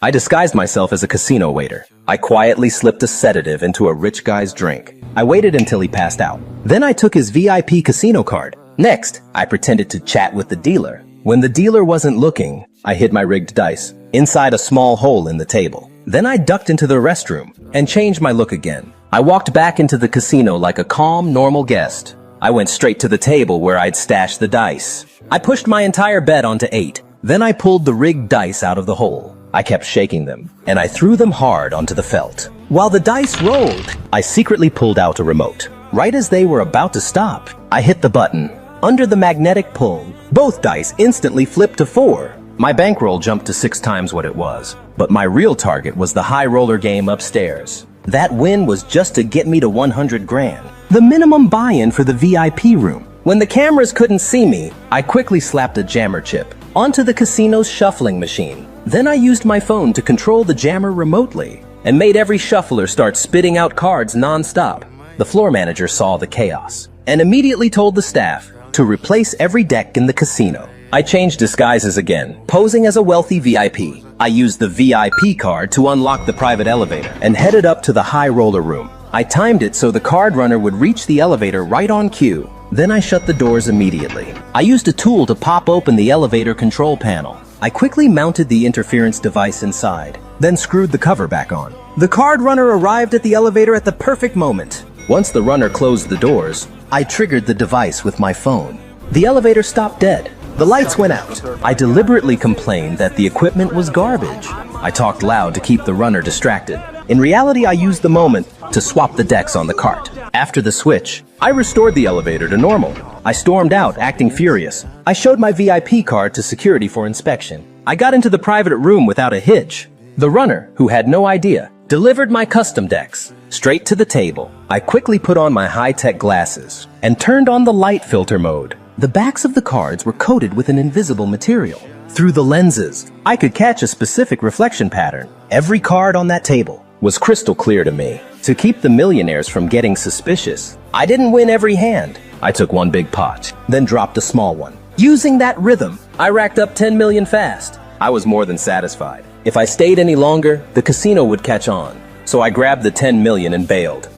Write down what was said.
I disguised myself as a casino waiter. I quietly slipped a sedative into a rich guy's drink. I waited until he passed out. Then I took his VIP casino card. Next, I pretended to chat with the dealer. When the dealer wasn't looking, I hid my rigged dice inside a small hole in the table. Then I ducked into the restroom and changed my look again. I walked back into the casino like a calm, normal guest. I went straight to the table where I'd stashed the dice. I pushed my entire bet onto 8. Then I pulled the rigged dice out of the hole. I kept shaking them, and I threw them hard onto the felt. While the dice rolled, I secretly pulled out a remote. Right as they were about to stop, I hit the button. Under the magnetic pull, both dice instantly flipped to 4. My bankroll jumped to 6 times what it was, but my real target was the high roller game upstairs. That win was just to get me to 100 grand, the minimum buy-in for the VIP room. When the cameras couldn't see me, I quickly slapped a jammer chip onto the casino's shuffling machine. Then I used my phone to control the jammer remotely and made every shuffler start spitting out cards non-stop. The floor manager saw the chaos and immediately told the staff to replace every deck in the casino. I changed disguises again, posing as a wealthy VIP. I used the VIP card to unlock the private elevator and headed up to the high roller room. I timed it so the card runner would reach the elevator right on cue. Then I shut the doors immediately. I used a tool to pop open the elevator control panel. I quickly mounted the interference device inside, then screwed the cover back on. The card runner arrived at the elevator at the perfect moment. Once the runner closed the doors, I triggered the device with my phone. The elevator stopped dead. The lights went out. I deliberately complained that the equipment was garbage. I talked loud to keep the runner distracted. In reality, I used the moment to swap the decks on the cart. After the switch, I restored the elevator to normal. I stormed out, acting furious. I showed my VIP card to security for inspection. I got into the private room without a hitch. The runner, who had no idea, delivered my custom decks straight to the table. I quickly put on my high-tech glasses and turned on the light filter mode. The backs of the cards were coated with an invisible material. Through the lenses, I could catch a specific reflection pattern. Every card on that table was crystal clear to me. To keep the millionaires from getting suspicious, I didn't win every hand. I took one big pot, then dropped a small one. Using that rhythm, I racked up 10 million fast. I was more than satisfied. If I stayed any longer, the casino would catch on. So I grabbed the 10 million and bailed.